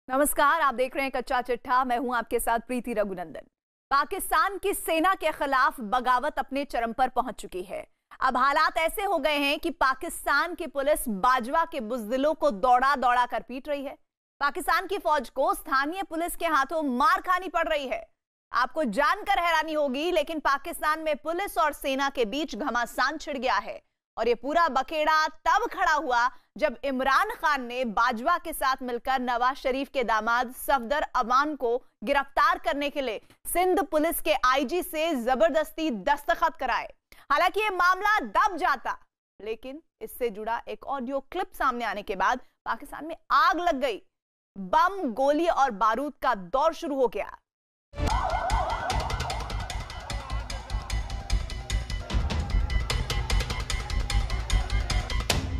नमस्कार, आप देख रहे हैं कच्चा चिट्ठा। मैं हूं आपके साथ प्रीति रघुनंदन। पाकिस्तान की सेना के खिलाफ बगावत अपने चरम पर पहुंच चुकी है। अब हालात ऐसे हो गए हैं कि पाकिस्तान की पुलिस बाजवा के बुजदिलों को दौड़ा दौड़ा कर पीट रही है। पाकिस्तान की फौज को स्थानीय पुलिस के हाथों मार खानी पड़ रही है। आपको जानकर हैरानी होगी, लेकिन पाकिस्तान में पुलिस और सेना के बीच घमासान छिड़ गया है। और ये पूरा बखेड़ा तब खड़ा हुआ जब इमरान खान ने बाजवा के साथ मिलकर नवाज शरीफ के दामाद सफदर अवान को गिरफ्तार करने के लिए सिंध पुलिस के आईजी से जबरदस्ती दस्तखत कराए। हालांकि ये मामला दब जाता, लेकिन इससे जुड़ा एक ऑडियो क्लिप सामने आने के बाद पाकिस्तान में आग लग गई। बम, गोली और बारूद का दौर शुरू हो गया।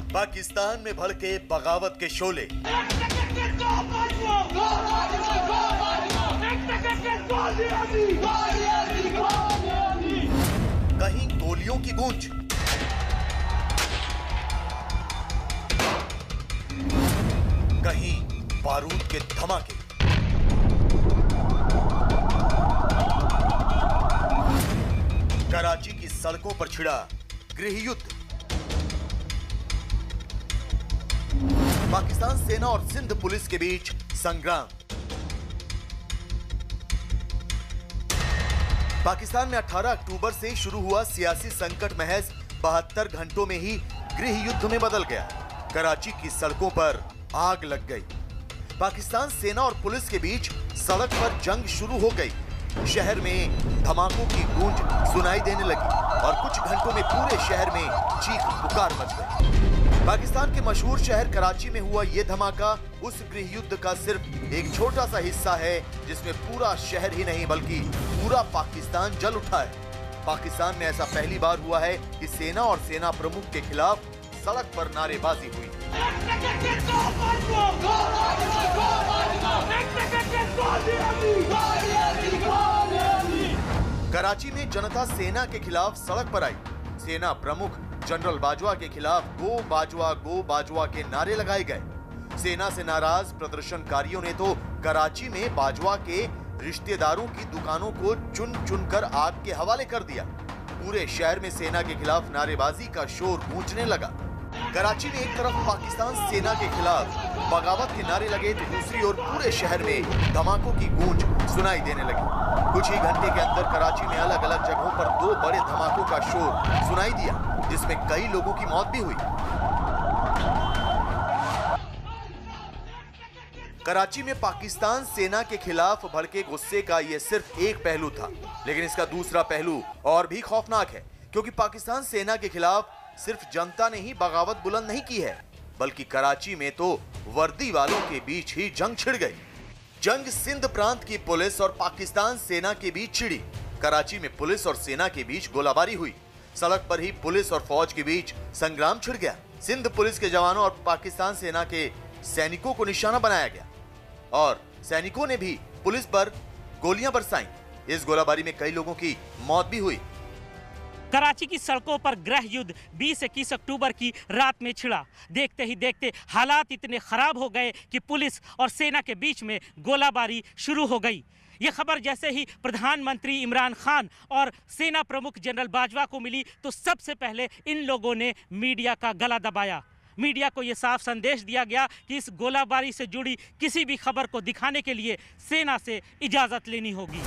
पाकिस्तान में भड़के बगावत के शोले। कहीं गोलियों की गूंज, कहीं बारूद के धमाके। कराची की सड़कों पर छिड़ा गृह युद्ध। पाकिस्तान सेना और सिंध पुलिस के बीच संग्राम। पाकिस्तान में 18 अक्टूबर से शुरू हुआ सियासी संकट महज 72 घंटों में ही गृह युद्ध में बदल गया। कराची की सड़कों पर आग लग गई। पाकिस्तान सेना और पुलिस के बीच सड़क पर जंग शुरू हो गई। शहर में धमाकों की गूंज सुनाई देने लगी और कुछ घंटों में पूरे शहर में चीख पुकार मच गई। पाकिस्तान के मशहूर शहर कराची में हुआ यह धमाका उस गृह युद्ध का सिर्फ एक छोटा सा हिस्सा है, जिसमें पूरा शहर ही नहीं बल्कि पूरा पाकिस्तान जल उठा है। पाकिस्तान में ऐसा पहली बार हुआ है कि सेना और सेना प्रमुख के खिलाफ सड़क पर नारेबाजी हुई। कराची में जनता सेना के खिलाफ सड़क पर आई। सेना प्रमुख जनरल बाजवा के खिलाफ गो बाजवा के नारे लगाए गए। सेना से नाराज प्रदर्शनकारियों ने तो कराची में बाजवा के रिश्तेदारों की दुकानों को चुन चुन कर आग के हवाले कर दिया। पूरे शहर में सेना के खिलाफ नारेबाजी का शोर गूंजने लगा। कराची में एक तरफ पाकिस्तान सेना के खिलाफ बगावत के नारे लगे तो दूसरी ओर पूरे शहर में धमाकों की गूंज सुनाई देने लगी। कुछ ही घंटे के अंदर कराची में अलग अलग जगहों पर 2 बड़े धमाकों का शोर सुनाई दिया, जिसमें कई लोगों की मौत भी हुई। कराची में पाकिस्तान सेना के खिलाफ भड़के गुस्से का यह सिर्फ एक पहलू था, लेकिन इसका दूसरा पहलू और भी खौफनाक है, क्योंकि पाकिस्तान सेना के खिलाफ सिर्फ जनता ने ही बगावत बुलंद नहीं की है, बल्कि कराची में तो वर्दी वालों के बीच ही जंग छिड़ गई। जंग सिंध प्रांत की पुलिस और पाकिस्तान सेना के बीच छिड़ी। कराची में पुलिस और सेना के बीच गोलाबारी हुई। सड़क पर ही पुलिस और फौज के बीच संग्राम छिड़ गया। सिंध पुलिस के जवानों और पाकिस्तान सेना के सैनिकों को निशाना बनाया गया और सैनिकों ने भी पुलिस पर गोलियां बरसाईं। इस गोलाबारी में कई लोगों की मौत भी हुई। कराची की सड़कों पर गृह युद्ध 20-21 अक्टूबर की रात में छिड़ा। देखते ही देखते हालात इतने खराब हो गए कि पुलिस और सेना के बीच में गोलाबारी शुरू हो गई। ये खबर जैसे ही प्रधानमंत्री इमरान खान और सेना प्रमुख जनरल बाजवा को मिली तो सबसे पहले इन लोगों ने मीडिया का गला दबाया। मीडिया को ये साफ संदेश दिया गया कि इस गोलाबारी से जुड़ी किसी भी खबर को दिखाने के लिए सेना से इजाजत लेनी होगी।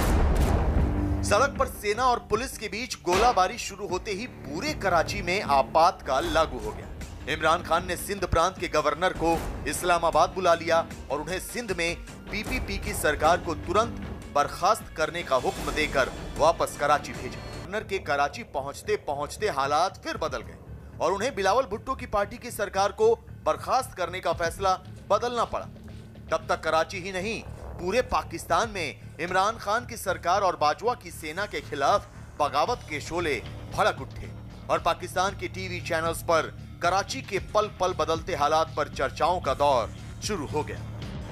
सड़क पर सेना और पुलिस के बीच गोलाबारी शुरू होते ही पूरे कराची में आपातकाल लागू हो गया। इमरान खान ने सिंध प्रांत के गवर्नर को इस्लामाबाद बुला लिया और उन्हें सिंध में पीपीपी की सरकार को तुरंत बर्खास्त करने का हुक्म देकर वापस कराची भेजा। गवर्नर के कराची पहुंचते पहुंचते हालात फिर बदल गए और उन्हें बिलावल भुट्टो की पार्टी की सरकार को बर्खास्त करने का फैसला बदलना पड़ा। तब तक कराची ही नहीं, पूरे पाकिस्तान में इमरान खान की सरकार और बाजवा की सेना के खिलाफ बगावत के शोले भड़क उठे और पाकिस्तान के टीवी चैनल्स पर कराची के पल पल बदलते हालात पर चर्चाओं का दौर शुरू हो गया।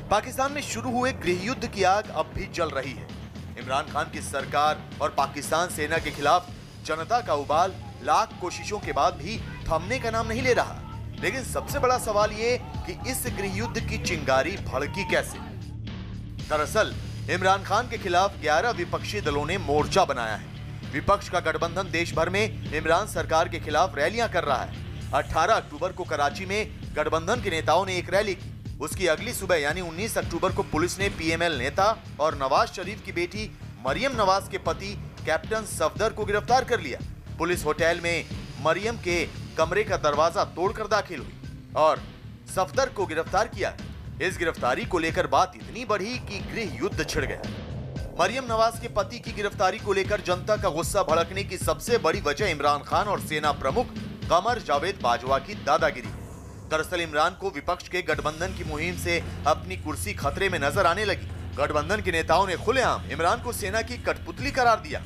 पाकिस्तान में शुरू हुए गृह युद्ध की आग अब भी जल रही है। इमरान खान की सरकार और पाकिस्तान सेना के खिलाफ जनता का उबाल लाख कोशिशों के बाद भी थमने का नाम नहीं ले रहा। लेकिन सबसे बड़ा सवाल ये कि इस गृह युद्ध की चिंगारी भड़की कैसे। दरअसल इमरान खान के खिलाफ 11 विपक्षी दलों ने मोर्चा बनाया है। विपक्ष का गठबंधन देश भर में इमरान सरकार के खिलाफ रैलियां कर रहा है। 18 अक्टूबर को कराची में गठबंधन के नेताओं ने एक रैली की। उसकी अगली सुबह यानी 19 अक्टूबर को पुलिस ने पीएमएल नेता और नवाज शरीफ की बेटी मरियम नवाज के पति कैप्टन सफदर को गिरफ्तार कर लिया। पुलिस होटल में मरियम के कमरे का दरवाजा तोड़कर दाखिल हुई और सफदर को गिरफ्तार किया। इस गिरफ्तारी को लेकर बात इतनी बढ़ी कि गृह युद्ध छिड़ गया। मरियम नवाज के पति की गिरफ्तारी को लेकर जनता का गुस्सा भड़कने की सबसे बड़ी वजह इमरान खान और सेना प्रमुख कमर जावेद बाजवा की दादागिरी है। दरअसल इमरान को विपक्ष के गठबंधन की मुहिम से अपनी कुर्सी खतरे में नजर आने लगी। गठबंधन के नेताओं ने खुलेआम इमरान को सेना की कठपुतली करार दिया।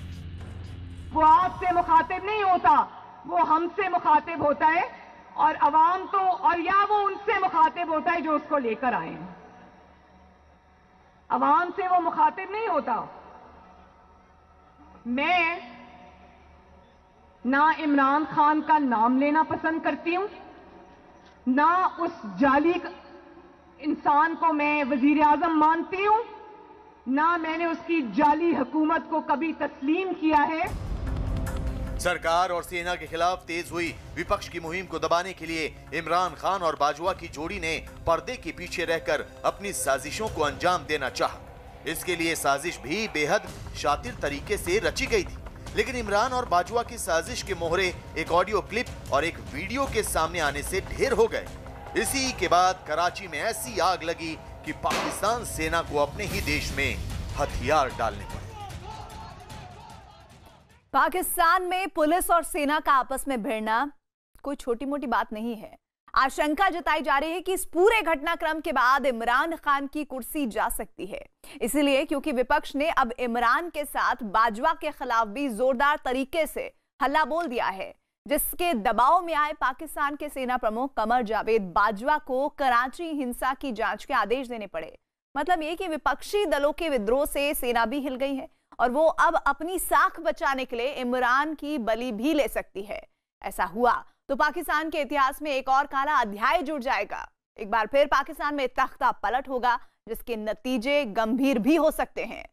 वो आपसे मुखातिब नहीं होता, वो हमसे मुखातिब होता है और अवाम तो और या वो उनसे मुखातिब होता है जो उसको लेकर आए हैं। अवाम से वो मुखातिब नहीं होता। मैं ना इमरान खान का नाम लेना पसंद करती हूं, ना उस जाली इंसान को मैं वजीर आजम मानती हूं, ना मैंने उसकी जाली हुकूमत को कभी तस्लीम किया है। सरकार और सेना के खिलाफ तेज हुई विपक्ष की मुहिम को दबाने के लिए इमरान खान और बाजवा की जोड़ी ने पर्दे के पीछे रहकर अपनी साजिशों को अंजाम देना चाहा। इसके लिए साजिश भी बेहद शातिर तरीके से रची गई थी, लेकिन इमरान और बाजवा की साजिश के मोहरे एक ऑडियो क्लिप और एक वीडियो के सामने आने से ढेर हो गए। इसी के बाद कराची में ऐसी आग लगी कि पाकिस्तान सेना को अपने ही देश में हथियार डालने पड़े। पाकिस्तान में पुलिस और सेना का आपस में भिड़ना कोई छोटी मोटी बात नहीं है। आशंका जताई जा रही है कि इस पूरे घटनाक्रम के बाद इमरान खान की कुर्सी जा सकती है, इसीलिए क्योंकि विपक्ष ने अब इमरान के साथ बाजवा के खिलाफ भी जोरदार तरीके से हल्ला बोल दिया है, जिसके दबाव में आए पाकिस्तान के सेना प्रमुख कमर जावेद बाजवा को कराची हिंसा की जांच के आदेश देने पड़े। मतलब ये कि विपक्षी दलों के विद्रोह से सेना भी हिल गई है और वो अब अपनी साख बचाने के लिए इमरान की बलि भी ले सकती है। ऐसा हुआ तो पाकिस्तान के इतिहास में एक और काला अध्याय जुड़ जाएगा। एक बार फिर पाकिस्तान में तख्ता पलट होगा, जिसके नतीजे गंभीर भी हो सकते हैं।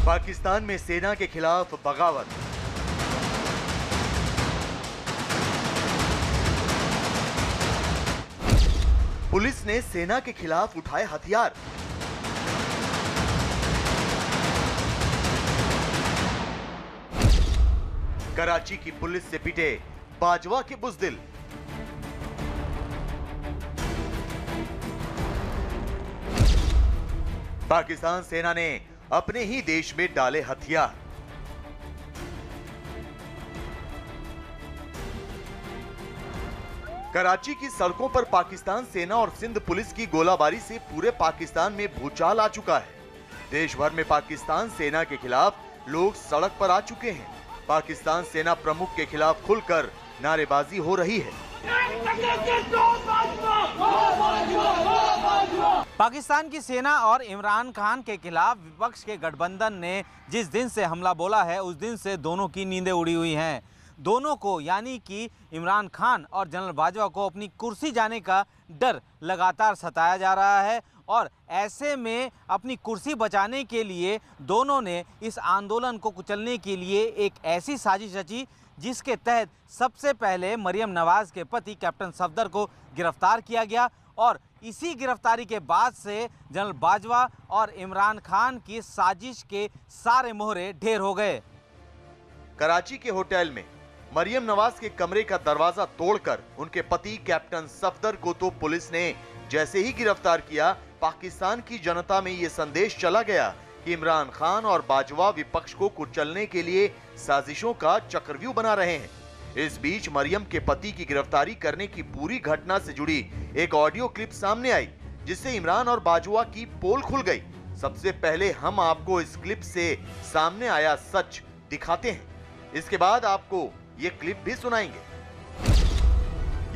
पाकिस्तान में सेना के खिलाफ बगावत। पुलिस ने सेना के खिलाफ उठाए हथियार। कराची की पुलिस से पिटे बाजवा के बुज़दिल। पाकिस्तान सेना ने अपने ही देश में डाले हथियार। कराची की सड़कों पर पाकिस्तान सेना और सिंध पुलिस की गोलाबारी से पूरे पाकिस्तान में भूचाल आ चुका है। देश भर में पाकिस्तान सेना के खिलाफ लोग सड़क पर आ चुके हैं। पाकिस्तान सेना प्रमुख के खिलाफ खुलकर नारेबाजी हो रही है। पाकिस्तान की सेना और इमरान खान के खिलाफ विपक्ष के गठबंधन ने जिस दिन से हमला बोला है, उस दिन से दोनों की नींदें उड़ी हुई हैं। दोनों को यानी कि इमरान खान और जनरल बाजवा को अपनी कुर्सी जाने का डर लगातार सताया जा रहा है और ऐसे में अपनी कुर्सी बचाने के लिए दोनों ने इस आंदोलन को कुचलने के लिए एक ऐसी साजिश रची जिसके तहत सबसे पहले मरियम नवाज के पति कैप्टन सफदर को गिरफ्तार किया गया और इसी गिरफ्तारी के बाद से जनरल बाजवा और इमरान खान की साजिश के सारे मोहरे ढेर हो गए। कराची के होटल में मरियम नवाज के कमरे का दरवाजा तोड़कर उनके पति कैप्टन सफदर को तो पुलिस ने जैसे ही गिरफ्तार किया, पाकिस्तान की जनता में ये संदेश चला गया कि इमरान खान और बाजवा विपक्ष को कुचलने के लिए साजिशों का चक्रव्यूह बना रहे हैं। इस बीच मरियम के पति की गिरफ्तारी करने की पूरी घटना से जुड़ी एक ऑडियो क्लिप सामने आई, जिससे इमरान और बाजवा की पोल खुल गई। सबसे पहले हम आपको इस क्लिप से सामने आया सच दिखाते हैं, इसके बाद आपको ये क्लिप भी सुनाएंगे।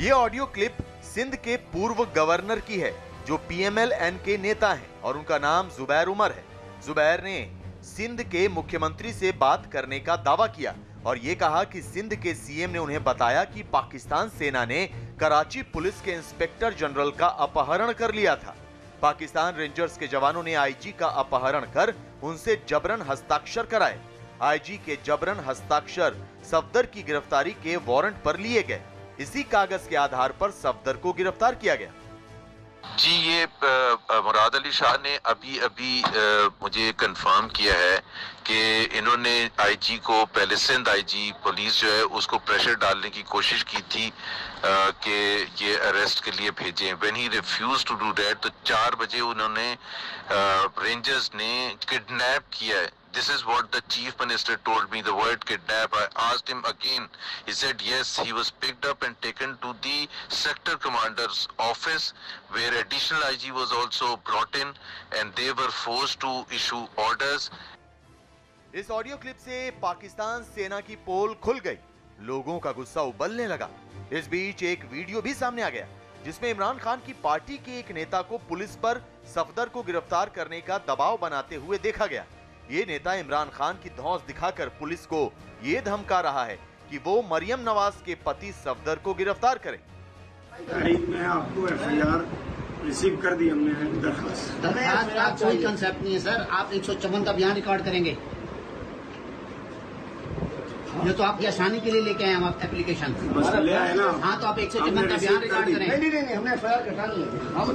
ये ऑडियो क्लिप सिंध के पूर्व गवर्नर की है, जो PMLN के नेता हैं और उनका नाम जुबैर उमर है। जुबैर ने सिंध के मुख्यमंत्री से बात करने का दावा किया और ये कहा कि सिंध के CM ने उन्हें बताया कि पाकिस्तान सेना ने कराची पुलिस के इंस्पेक्टर जनरल का अपहरण कर लिया था। पाकिस्तान रेंजर्स के जवानों ने IG का अपहरण कर उनसे जबरन हस्ताक्षर कराए। IG के जबरन हस्ताक्षर सफदर की गिरफ्तारी के वारंट पर लिए गए। इसी कागज के आधार पर सफदर को गिरफ्तार किया गया। जी, ये मुराद अली शाह ने अभी मुझे कंफर्म किया है कि इन्होंने IG को, पहले सिंध IG पुलिस जो है उसको प्रेशर डालने की कोशिश की थी कि ये अरेस्ट के लिए भेजें। When he refuse to do that, तो 4 बजे उन्होंने रेंजर्स ने किडनैप किया है। This is what the chief minister told me, the word kidnap. I asked him again. He said yes, he was picked up and taken to the sector commander's office, where additional IG was also brought in and they were forced to issue orders. इस audio clip से पाकिस्तान सेना की पोल खुल गई। लोगों का गुस्सा उबलने लगा। इस बीच एक वीडियो भी सामने आ गया जिसमें इमरान खान की पार्टी के एक नेता को पुलिस पर सफदर को गिरफ्तार करने का दबाव बनाते हुए देखा गया। ये नेता इमरान खान की धौंस दिखाकर पुलिस को ये धमका रहा है कि वो मरियम नवाज के पति सफदर को गिरफ्तार करे। मैं आपको FIR रिसीव कर दी हमने दरखास्त का कोई कंसेप्ट नहीं है सर। आप 154 का बयान रिकॉर्ड करेंगे, ये तो आपकी आसानी के लिए लेके आए हम आप एप्लीकेशन। ले आए ना। हाँ, तो आप 154 का बयान रिकॉर्ड करेंगे। नहीं, हमने FIR कटानी है। हम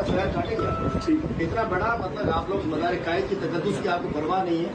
FIR काटेंगे। इतना बड़ा मतलब आप लोग मदार कायद की तकद्दुस की आपको परवाह नहीं है,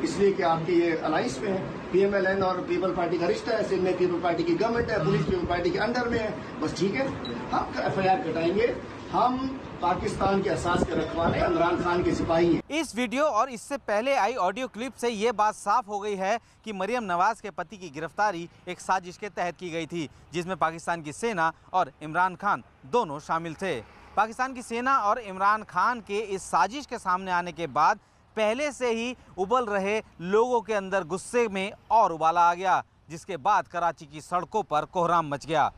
इसलिए कि आपकी ये अलाइंस में है। PMLN और पीपल पार्टी का रिश्ता है। सिंध में पीपल पार्टी की गवर्नमेंट है, पुलिस पीपल पार्टी के अंडर में है। बस ठीक है, हम FIR कटाएंगे। हम पाकिस्तान के असास के रखवाले इमरान खान के सिपाही हैं। इस वीडियो और इससे पहले आई ऑडियो क्लिप से ये बात साफ हो गई है कि मरियम नवाज के पति की गिरफ्तारी एक साजिश के तहत की गई थी, जिसमें पाकिस्तान की सेना और इमरान खान दोनों शामिल थे। पाकिस्तान की सेना और इमरान खान के इस साजिश के सामने आने के बाद पहले से ही उबल रहे लोगों के अंदर गुस्से में और उबाला आ गया, जिसके बाद कराची की सड़कों पर कोहराम मच गया।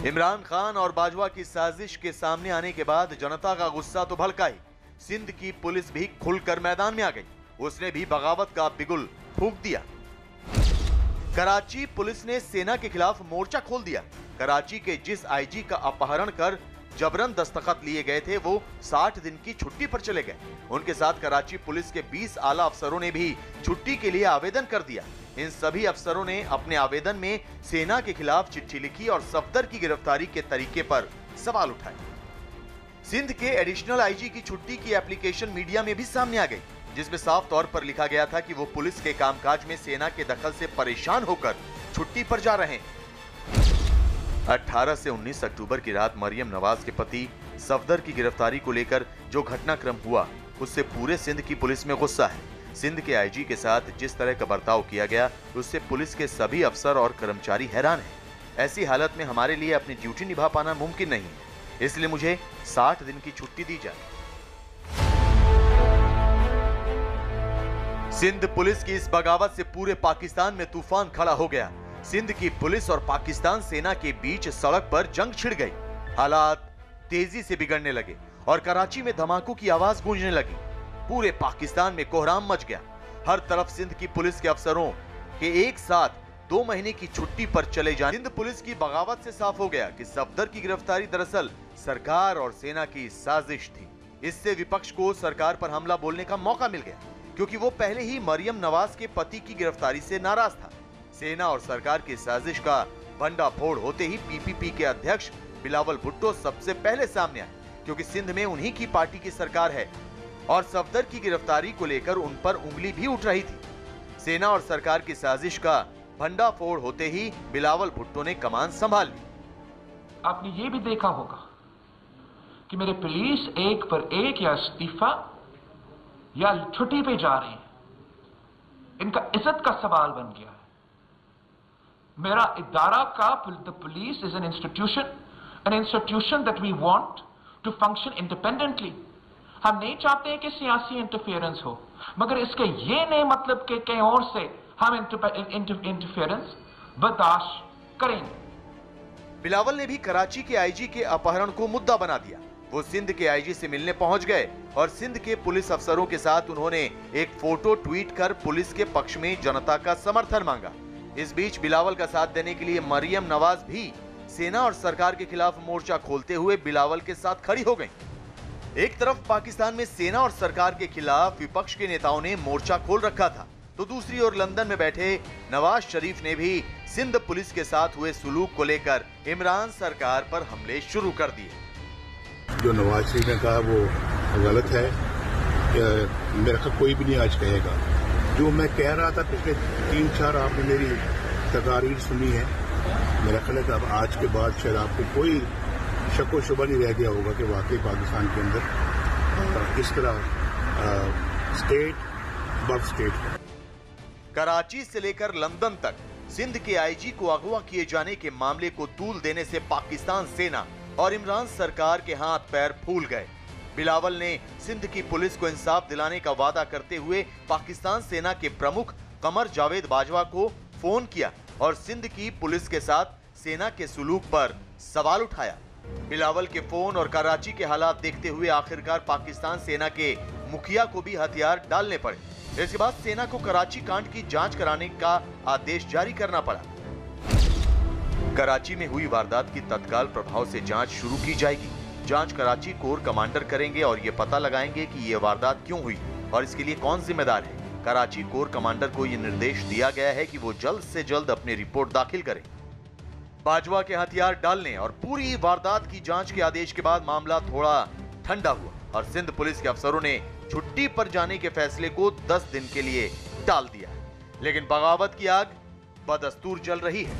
इमरान खान और बाजवा की साजिश के सामने आने के बाद जनता का गुस्सा तो भड़का ही। सिंध की पुलिस भी खुलकर मैदान में आ गई। उसने भी बगावत का बिगुल फूंक दिया। कराची पुलिस ने सेना के खिलाफ मोर्चा खोल दिया। कराची के जिस IG का अपहरण कर जबरन दस्तखत लिए गए थे वो 60 दिन की छुट्टी पर चले गए। उनके साथ कराची पुलिस के 20 आला अफसरों ने भी छुट्टी के लिए आवेदन कर दिया। इन सभी अफसरों ने अपने आवेदन में सेना के खिलाफ चिट्ठी लिखी और सफदर की गिरफ्तारी के तरीके पर सवाल उठाए। सिंध के एडिशनल IG की छुट्टी की एप्लीकेशन मीडिया में भी सामने आ गई, जिसमें साफ तौर पर लिखा गया था कि वो पुलिस के कामकाज में सेना के दखल से परेशान होकर छुट्टी पर जा रहे हैं। 18 से 19 अक्टूबर की रात मरियम नवाज के पति सफदर की गिरफ्तारी को लेकर जो घटनाक्रम हुआ उससे पूरे सिंध की पुलिस में गुस्सा है। सिंध के IG के साथ जिस तरह का बर्ताव किया गया उससे पुलिस के सभी अफसर और कर्मचारी हैरान हैं। ऐसी हालत में हमारे लिए अपनी ड्यूटी निभा पाना मुमकिन नहीं है, इसलिए मुझे 60 दिन की छुट्टी दी जाए। सिंध पुलिस की इस बगावत से पूरे पाकिस्तान में तूफान खड़ा हो गया। सिंध की पुलिस और पाकिस्तान सेना के बीच सड़क पर जंग छिड़ गई। हालात तेजी से बिगड़ने लगे और कराची में धमाकों की आवाज गूंजने लगी। पूरे पाकिस्तान में कोहराम मच गया। हर तरफ सिंध की पुलिस के अफसरों के एक साथ 2 महीने की छुट्टी पर चले जाने। सिंध पुलिस की बगावत से साफ हो गया कि सफदर की गिरफ्तारी दरअसल सरकार और सेना की साजिश थी। इससे विपक्ष को सरकार पर हमला बोलने का मौका मिल गया, क्योंकि वो पहले ही मरियम नवाज के पति की गिरफ्तारी से नाराज था। सेना और सरकार की साजिश का भंडाफोड़ होते ही PPP के अध्यक्ष बिलावल भुट्टो सबसे पहले सामने आए, क्योंकि सिंध में उन्हीं की पार्टी की सरकार है और सफदर की गिरफ्तारी को लेकर उन पर उंगली भी उठ रही थी। सेना और सरकार की साजिश का भंडाफोड़ होते ही बिलावल भुट्टो ने कमान संभाल ली। आपने ये भी देखा होगा कि मेरे पुलिस एक पर एक या इस्तीफा या छुट्टी पे जा रहे हैं। इनका इज्जत का सवाल बन गया है। मेरा इदारा का the police is an institution that we want to function independently. हम नहीं चाहते हैं कि सियासी इंटरफेरेंस हो। मगर इसके ये नहीं मतलब कि कहीं और से हम इंटरफेरेंस बर्दाश्त करेंगे। बिलावल ने भी कराची के आईजी के अपहरण को मुद्दा बना दिया। वो सिंध के आईजी से मिलने पहुंच गए और सिंध के पुलिस अफसरों के साथ उन्होंने एक फोटो ट्वीट कर पुलिस के पक्ष में जनता का समर्थन मांगा। इस बीच बिलावल का साथ देने के लिए मरियम नवाज भी सेना और सरकार के खिलाफ मोर्चा खोलते हुए बिलावल के साथ खड़ी हो गईं। एक तरफ पाकिस्तान में सेना और सरकार के खिलाफ विपक्ष के नेताओं ने मोर्चा खोल रखा था, तो दूसरी ओर लंदन में बैठे नवाज शरीफ ने भी सिंध पुलिस के साथ हुए सुलूक को लेकर इमरान सरकार पर हमले शुरू कर दिए। जो नवाज शरीफ ने कहा वो गलत है, मेरा ख्याल कोई भी नहीं आज कहेगा। जो मैं कह रहा था पिछले 3-4 आपने मेरी तकारीर सुनी है, मेरा ख्याल है कि अब आज के बाद शायद आपको कोई शक व शुबा नहीं रह गया होगा कि वाकई पाकिस्तान के अंदर इस तरह स्टेट बग स्टेट है। कराची से लेकर लंदन तक सिंध के आईजी को अगवा किए जाने के मामले को तूल देने से पाकिस्तान सेना और इमरान सरकार के हाथ पैर फूल गए। बिलावल ने सिंध की पुलिस को इंसाफ दिलाने का वादा करते हुए पाकिस्तान सेना के प्रमुख कमर जावेद बाजवा को फोन किया और सिंध की पुलिस के साथ सेना के सुलूक पर सवाल उठाया। बिलावल के फोन और कराची के हालात देखते हुए आखिरकार पाकिस्तान सेना के मुखिया को भी हथियार डालने पड़े। इसके बाद सेना को कराची कांड की जांच कराने का आदेश जारी करना पड़ा। कराची में हुई वारदात की तत्काल प्रभाव से जांच शुरू की जाएगी। जांच कराची कोर कमांडर करेंगे और ये पता लगाएंगे कि ये वारदात क्यों हुई और इसके लिए कौन जिम्मेदार है। कराची कोर कमांडर को ये निर्देश दिया गया है कि वो जल्द से जल्द अपनी रिपोर्ट दाखिल करें। बाजवा के हथियार डालने और पूरी वारदात की जांच के आदेश के बाद मामला थोड़ा ठंडा हुआ और सिंध पुलिस के अफसरों ने छुट्टी पर जाने के फैसले को 10 दिन के लिए टाल दिया। लेकिन बगावत की आग बदस्तूर जल रही है।